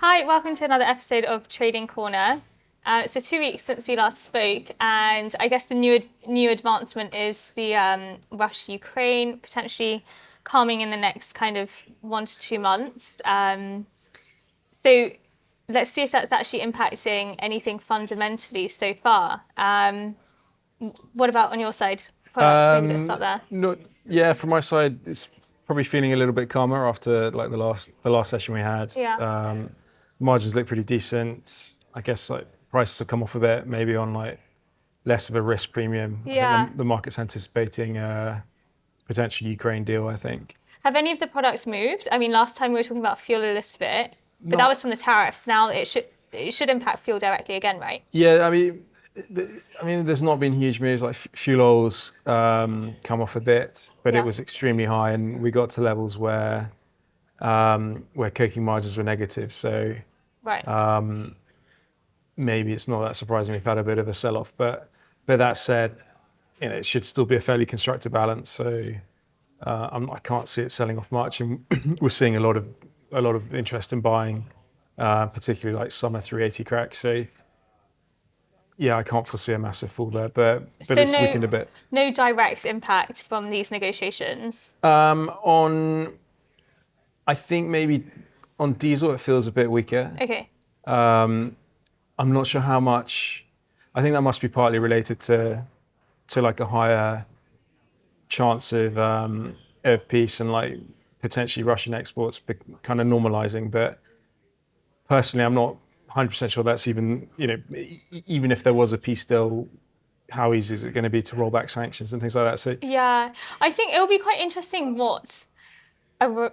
Hi, welcome to another episode of Trading Corner. So 2 weeks since we last spoke, and I guess the new advancement is the Russia-Ukraine potentially calming in the next kind of 1 to 2 months. So let's see if that's actually impacting anything fundamentally so far. What about on your side? Products, maybe let's start there. No, yeah, from my side, it's probably feeling a little bit calmer after like the last session we had. Yeah. Margins look pretty decent. I guess like prices have come off a bit, maybe on like less of a risk premium. I Yeah. think the market's anticipating a potential Ukraine deal, I think. Have any of the products moved? I mean, last time we were talking about fuel a little bit, but that Not, was from the tariffs. Now it should impact fuel directly again, right? yeah, there's not been huge moves. Like fuel oils come off a bit, but it Yeah. was extremely high, and we got to levels where coking margins were negative. So Right. maybe it's not that surprising we've had a bit of a sell-off. But that said, it should still be a fairly constructive balance. So I can't see it selling off much, and we're seeing a lot of interest in buying, particularly like summer 380 cracks. So yeah, I can't foresee a massive fall there, but So it's weakened a bit. no direct impact from these negotiations. On I think maybe on diesel it feels a bit weaker. Okay. I'm not sure how much. I think that must be partly related to like a higher chance of peace and like potentially Russian exports kind of normalizing. But personally, I'm not 100% sure that's even even if there was a peace deal, how easy is it going to be to roll back sanctions and things like that? So Yeah, I think it'll be quite interesting what a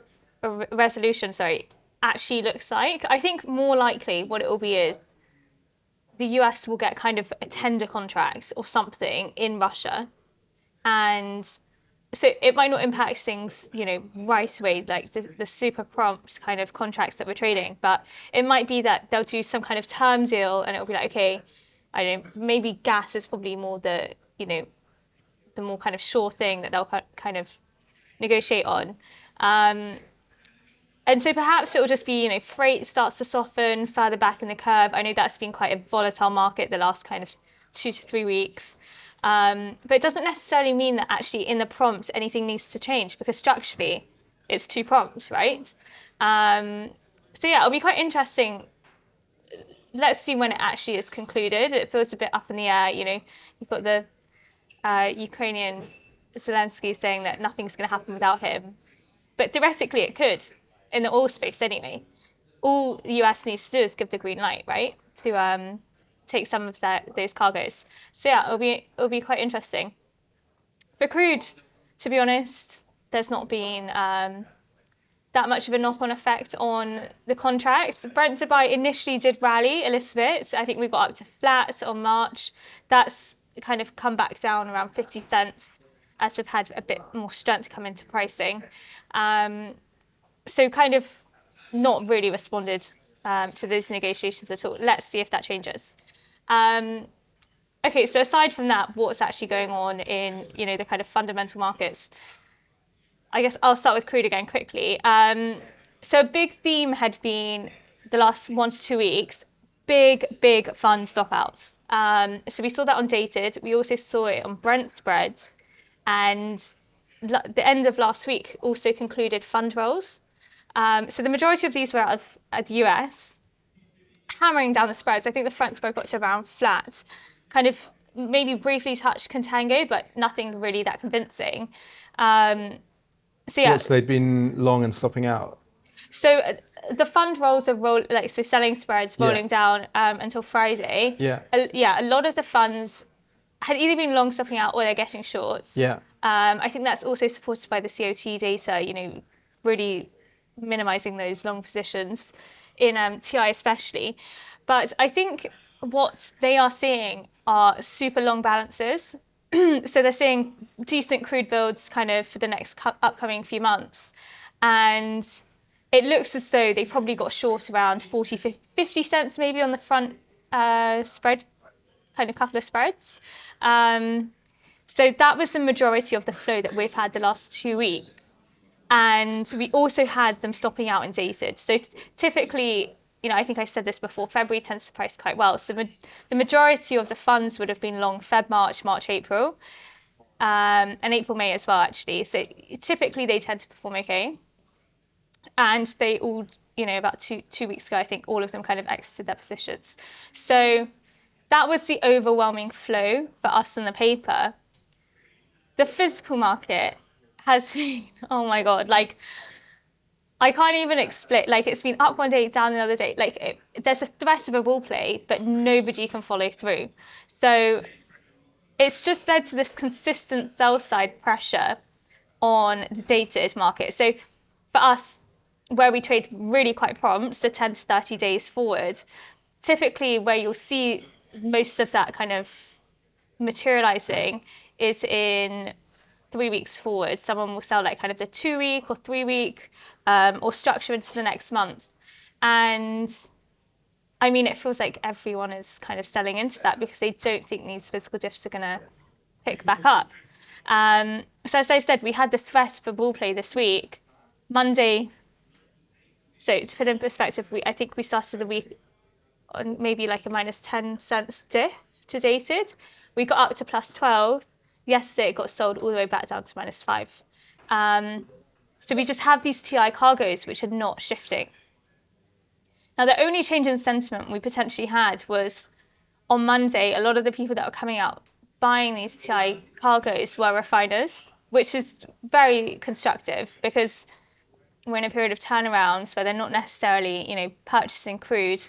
resolution, sorry, actually looks like. I think more likely what it will be is the US will get kind of a tender contract or something in Russia, and so it might not impact things, right away, like the super prompt kind of contracts that we're trading, but it might be that they'll do some kind of term deal and it'll be like, okay, I don't know, maybe gas is probably more the more kind of sure thing that they'll kind of negotiate on. And so perhaps it will just be, freight starts to soften further back in the curve. I know that's been quite a volatile market the last kind of 2 to 3 weeks. But it doesn't necessarily mean that actually in the prompt anything needs to change because structurally it's two prompts, right? So yeah, it'll be quite interesting. Let's see when it actually is concluded. It feels a bit up in the air. You've got the Ukrainian Zelensky saying that nothing's going to happen without him. But theoretically it could, in the oil space anyway. All the US needs to do is give the green light, right, to take some of those cargoes. So yeah, it'll be quite interesting. For crude, to be honest, there's not been that much of a knock-on effect on the contracts. Brent Dubai initially did rally a little bit. I think we got up to flat on March. That's kind of come back down around 50 cents as we've had a bit more strength come into pricing. So kind of not really responded to those negotiations at all. Let's see if that changes. Okay, so aside from that, what's actually going on in the kind of fundamental markets? I guess I'll start with crude again quickly. So a big theme had been the last 1 to 2 weeks, big fund stop outs. So we saw that on dated. We also saw it on Brent spreads, and the end of last week also concluded fund rolls. So the majority of these were out of the US, hammering down the spreads. I think the front spread got to around flat, kind of maybe briefly touched contango, but nothing really that convincing. So yeah. what's they'd been long and stopping out. So the fund rolls are so selling spreads rolling down until Friday. Yeah. A lot of the funds had either been long stopping out or they're getting shorts. Yeah. I think that's also supported by the COT data, really minimizing those long positions in TI especially. But I think what they are seeing are super long balances. So they're seeing decent crude builds kind of for the next upcoming few months. And it looks as though they probably got short around 40, 50 cents maybe on the front spread, kind of couple of spreads. So that was the majority of the flow that we've had the last 2 weeks. And we also had them stopping out in dated. So typically I think I said this before, February tends to price quite well. So the majority of the funds would have been long Feb, March, April, and April, May as well, actually. So typically they tend to perform okay. And they all, about two weeks ago, I think all of them kind of exited their positions. So that was the overwhelming flow for us in the paper. The physical market has been, oh my God, like, I can't even explain. Like, it's been up one day, down the other day. Like, there's a threat of a bull play, but nobody can follow through. So it's just led to this consistent sell side pressure on the dated market. So for us, where we trade really quite prompt, so 10 to 30 days forward, typically where you'll see most of that kind of materializing is in 3 weeks forward. Someone will sell like kind of the 2 week or 3 week, or structure into the next month. And I mean, it feels like everyone is kind of selling into that because they don't think these physical diffs are going to pick back up. So as I said, we had the threat for bull play this week. Monday, so to put in perspective, I think we started the week on maybe like a minus 10 cents diff to dated. We got up to plus 12. Yesterday it got sold all the way back down to minus 5. So we just have these TI cargoes which are not shifting. Now, the only change in sentiment we potentially had was on Monday, a lot of the people that were coming out buying these TI cargoes were refiners, which is very constructive because we're in a period of turnarounds where they're not necessarily, purchasing crude,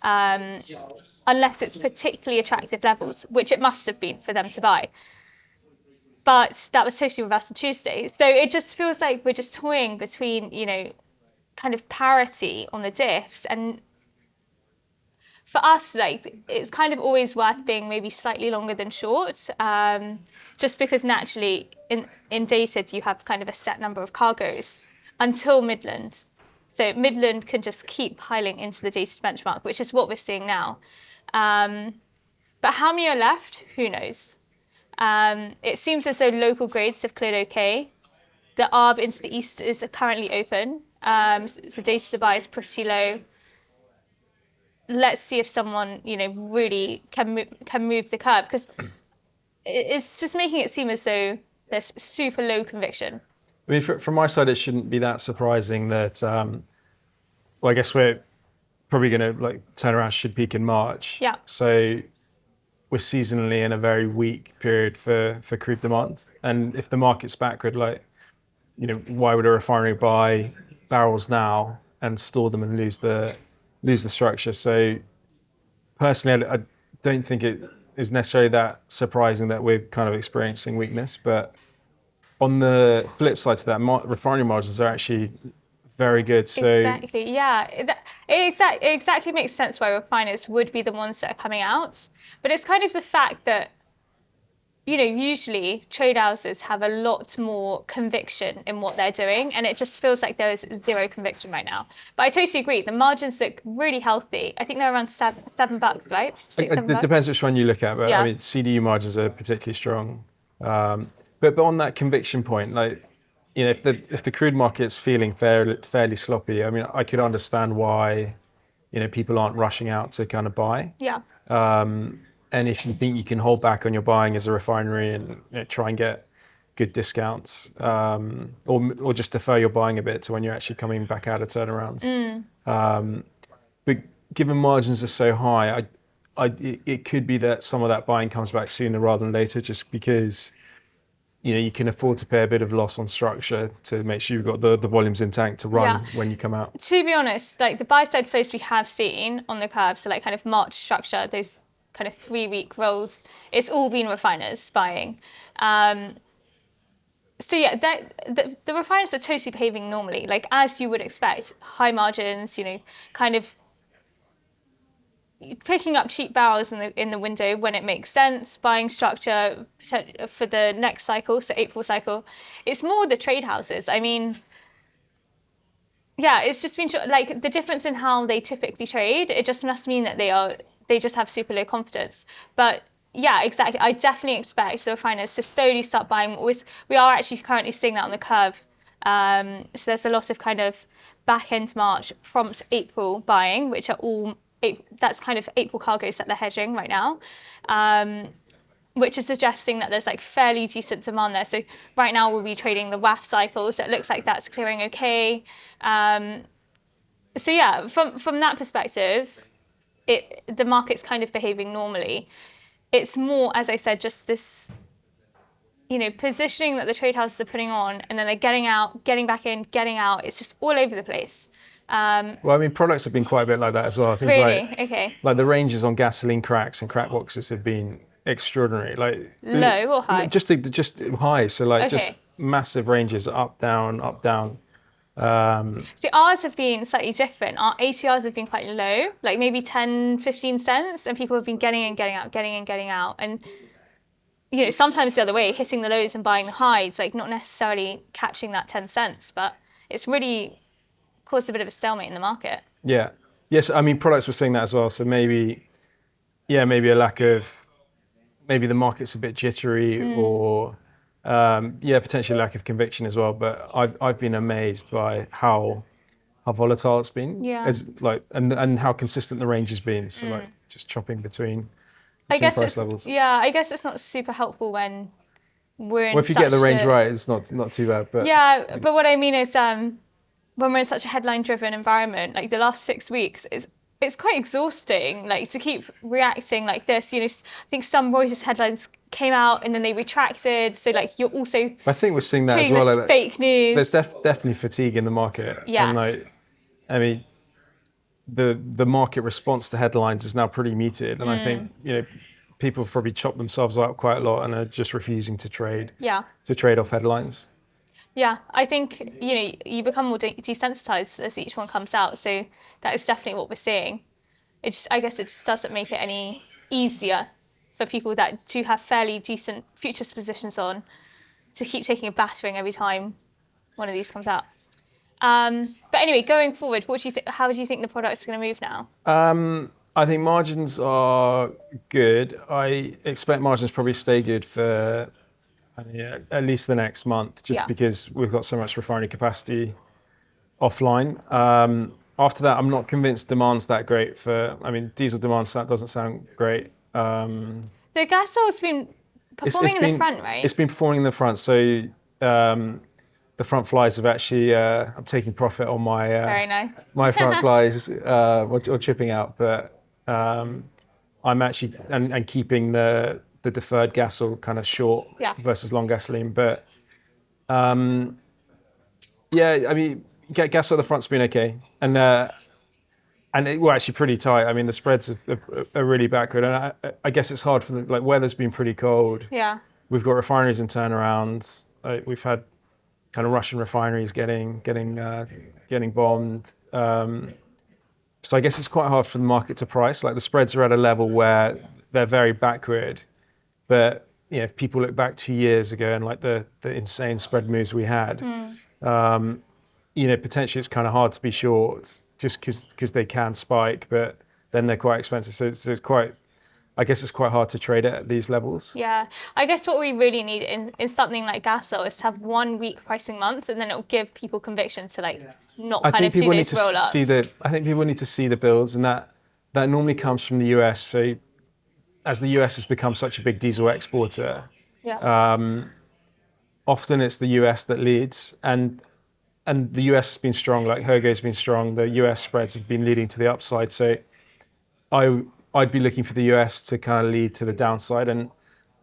unless it's particularly attractive levels, which it must have been for them to buy. But that was totally reversed on Tuesday. So it just feels like we're just toying between, kind of parity on the diffs. And for us, like, it's kind of always worth being maybe slightly longer than short, just because naturally in dated you have kind of a set number of cargoes until Midland. So Midland can just keep piling into the dated benchmark, which is what we're seeing now. But how many are left? Who knows? It seems as though local grades have cleared okay. The ARB into the east is currently open. So data to buy is pretty low. Let's see if someone, really can move the curve, because it's just making it seem as though there's super low conviction. I mean, from my side, it shouldn't be that surprising that. Well, I guess we're probably going to turn around should peak in March. Yeah. So we're seasonally in a very weak period for crude demand, and if the market's backward, why would a refinery buy barrels now and store them and lose the structure? So personally, I don't think it is necessarily that surprising that we're kind of experiencing weakness. But on the flip side to that, refinery margins are actually very good. So exactly, yeah, it exactly makes sense why refiners would be the ones that are coming out. But it's kind of the fact that, usually trade houses have a lot more conviction in what they're doing, and it just feels like there is zero conviction right now. But I totally agree. The margins look really healthy. I think they're around $7, right? It depends which one you look at, but yeah. I mean, CDU margins are particularly strong. But on that conviction point, if the crude market's feeling fairly sloppy, I mean, I could understand why, people aren't rushing out to kind of buy. Yeah. And if you think you can hold back on your buying as a refinery and try and get good discounts, or just defer your buying a bit to when you're actually coming back out of turnarounds. But given margins are so high, it could be that some of that buying comes back sooner rather than later, just because you can afford to pay a bit of loss on structure to make sure you've got the volumes in tank to run when you come out. To be honest, the buy side flows we have seen on the curve, so kind of March structure, those kind of 3 week rolls, it's all been refiners buying. So yeah, the refiners are totally behaving normally, as you would expect. High margins, kind of picking up cheap barrels in the window when it makes sense, buying structure for the next cycle, so April cycle. It's more the trade houses. I mean, yeah, it's just been the difference in how they typically trade. It just must mean that they just have super low confidence. But yeah, exactly. I definitely expect the refiners to slowly start buying. We are actually currently seeing that on the curve. So there's a lot of kind of back end March, prompt April buying, which are all that's kind of April cargoes that they're hedging right now. Which is suggesting that there's like fairly decent demand there. So right now we'll be trading the WAF cycle, so it looks like that's clearing okay. So yeah, from that perspective, the market's kind of behaving normally. It's more, as I said, just this, positioning that the trade houses are putting on, and then they're getting out, getting back in, getting out. It's just all over the place. Well, I mean, products have been quite a bit like that as well. Things Really? Okay. like the ranges on gasoline cracks and crack boxes have been extraordinary. Like Low or high? just high. So like just Okay. massive ranges, up, down, up, down. The ours have been slightly different. Our ATRs have been quite low, like maybe 10, 15 cents, and people have been getting in, getting out, getting in, getting out. And sometimes the other way, hitting the lows and buying the highs, like not necessarily catching that 10 cents, but it's really caused a bit of a stalemate in the market. Yeah. Yes, I mean, products were seeing that as well. So maybe a lack of, maybe the market's a bit jittery or, potentially lack of conviction as well. But I've been amazed by how volatile it's been. Yeah. It's like, and how consistent the range has been. So like just chopping between I guess price levels. I guess it's not super helpful when we're in Well, if you get the range a, right, it's not too bad. But yeah, but what I mean is when we're in such a headline-driven environment, like the last 6 weeks, it's quite exhausting, like to keep reacting like this. I think some Reuters headlines came out and then they retracted. So like you're also I think we're seeing that as trading well. this fake news. There's definitely fatigue in the market. Yeah. And like, I mean, the market response to headlines is now pretty muted, and I think people have probably chopped themselves out quite a lot and are just refusing to trade. Yeah. To trade off headlines. Yeah, I think you become more desensitized as each one comes out. So that is definitely what we're seeing. I guess it just doesn't make it any easier for people that do have fairly decent futures positions on to keep taking a battering every time one of these comes out. But anyway, going forward, what do you think? How do you think the product's going to move now? I think margins are good. I expect margins probably stay good for at least the next month, just because we've got so much refinery capacity offline. After that, I'm not convinced demand's that great diesel demand doesn't sound great. The gas oil's been performing in the front, right? It's been performing in the front. So the front flies have actually, I'm taking profit on my Very nice. my front flies or chipping out, but I'm actually and keeping the deferred gas oil kind of short versus long gasoline. But I mean, gas oil at the front's been okay, and we're actually pretty tight. I mean, the spreads are really backward, and I guess it's hard for like weather's been pretty cold. Yeah. We've got refineries in turnarounds. We've had kind of Russian refineries getting bombed. So I guess it's quite hard for the market to price. Like the spreads are at a level where they're very backward. But if people look back 2 years ago and like the insane spread moves we had, potentially it's kind of hard to be short just because they can spike, but then they're quite expensive. So it's quite. I guess it's quite hard to trade it at these levels. Yeah, I guess what we really need in something like gas oil is to have 1 week pricing month, and then it'll give people conviction to not kind of do those roll-ups. I think people need to see the builds, and that normally comes from the US. So as the US has become such a big diesel exporter, often it's the US that leads, and the US has been strong. Like Hergo's been strong. The US spreads have been leading to the upside. So I'd be looking for the US to kind of lead to the downside, and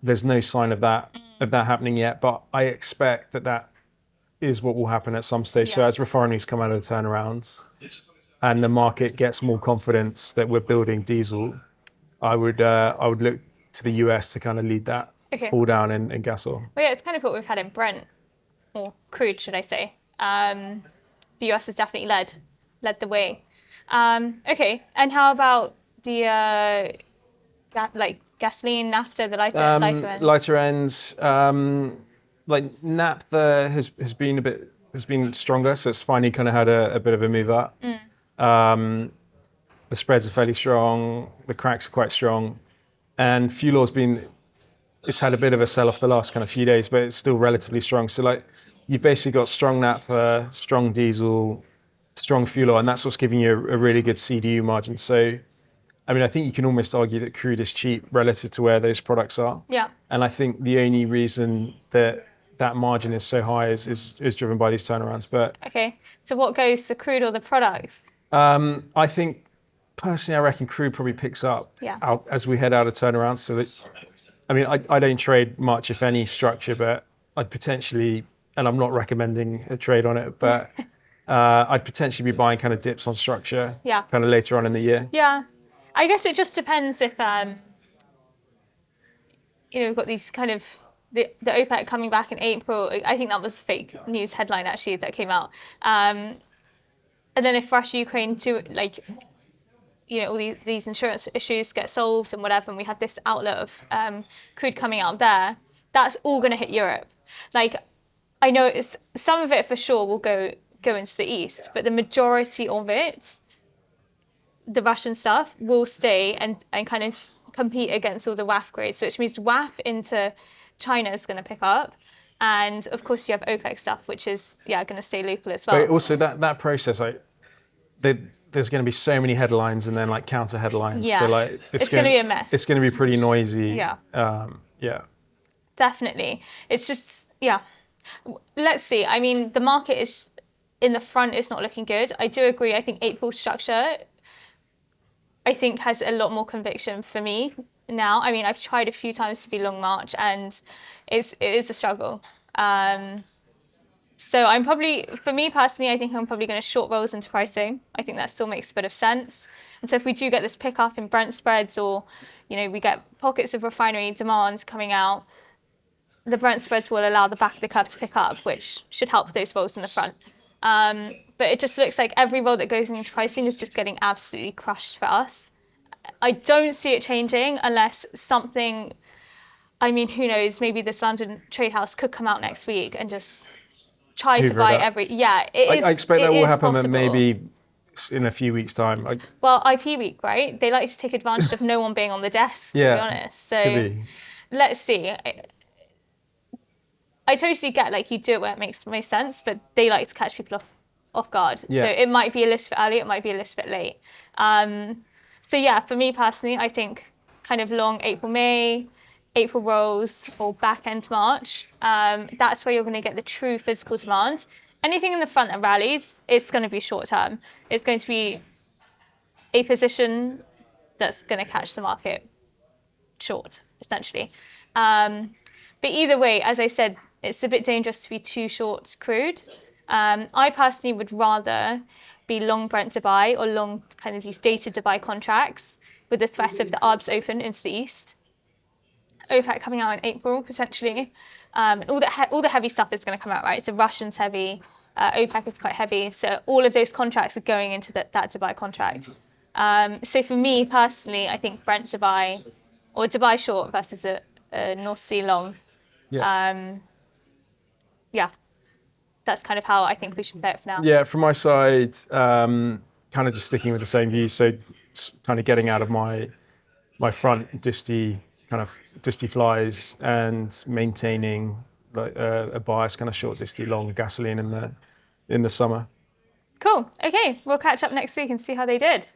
there's no sign of that happening yet. But I expect that is what will happen at some stage. So as refineries come out of the turnarounds, and the market gets more confidence that we're building diesel, I would look to the US to kind of lead that fall down in gas oil. Well, yeah, it's kind of what we've had in Brent, or crude, should I say? The US has definitely led the way. Okay, and how about the gasoline, naphtha, the lighter ends? Lighter ends, like naphtha has been stronger, so it's finally kind of had a bit of a move up. The spreads are fairly strong, the cracks are quite strong, and fuel oil's it's had a bit of a sell off the last kind of few days, but it's still relatively strong. So like you've basically got strong naphtha, strong diesel, strong fuel oil, and that's what's giving you a really good CDU margin. So, I mean, I think you can almost argue that crude is cheap relative to where those products are. Yeah. And I think the only reason that that margin is so high is driven by these turnarounds. But Okay. So what goes, the crude or the products? I think personally, I reckon crude probably picks up Yeah. out as we head out of turnarounds. So that, I mean, I don't trade much, if any, structure, but I'd potentially, and I'm not recommending a trade on it, but I'd potentially be buying kind of dips on structure Yeah. kind of later on in the year. Yeah. I guess it just depends if, we've got these kind of the OPEC coming back in April. I think that was a fake news headline actually that came out. And then if Russia, Ukraine do all these insurance issues get solved and whatever, and we have this outlet of crude coming out there, that's all going to hit Europe. Like, I know it's some of it for sure will go into the east, but the majority of it, the Russian stuff, will stay and kind of compete against all the WAF grades. So which means WAF into China is going to pick up. And of course you have OPEC stuff, which is, going to stay local as well. But also that process, there's going to be so many headlines and then like counter headlines. Yeah. So like It's going to be a mess. It's going to be pretty noisy. Yeah. Yeah. Definitely. It's just, let's see. I mean, the market is in the front is not looking good. I do agree. I think April structure, I think, has a lot more conviction for me now. I mean, I've tried a few times to be long March and it is a struggle. So I'm probably, for me personally, I think I'm probably going to short rolls into pricing. I think that still makes a bit of sense. And so if we do get this pickup in Brent spreads or, we get pockets of refinery demand coming out, the Brent spreads will allow the back of the curve to pick up, which should help those rolls in the front. But it just looks like every roll that goes into pricing is just getting absolutely crushed for us. I don't see it changing unless something, I mean, who knows, maybe this London trade house could come out next week and just try to buy every, it is. I expect that will happen possible. maybe in a few weeks' time. Well, IP week, right? They like to take advantage of no one being on the desk, to be honest. So let's see. I totally get like you do it where it makes most sense, but they like to catch people off guard. Yeah. So it might be a little bit early, it might be a little bit late. So for me personally, I think kind of long April, May, April rolls or back end March. That's where you're going to get the true physical demand. Anything in the front that rallies, it's going to be short term. It's going to be a position that's going to catch the market short, essentially. But either way, as I said, it's a bit dangerous to be too short crude. I personally would rather be long Brent Dubai or long kind of these dated Dubai contracts with the threat of the ARBs open into the east. OPEC coming out in April, potentially. All the heavy stuff is going to come out, right? So Russian's heavy, OPEC is quite heavy. So all of those contracts are going into that Dubai contract. So for me personally, I think Brent Dubai or Dubai short versus a North Sea long. That's kind of how I think we should play it for now. Yeah, from my side, kind of just sticking with the same view. So kind of getting out of my front disty flies and maintaining like a bias kind of short disty long gasoline in the summer. Cool. Okay, we'll catch up next week and see how they did.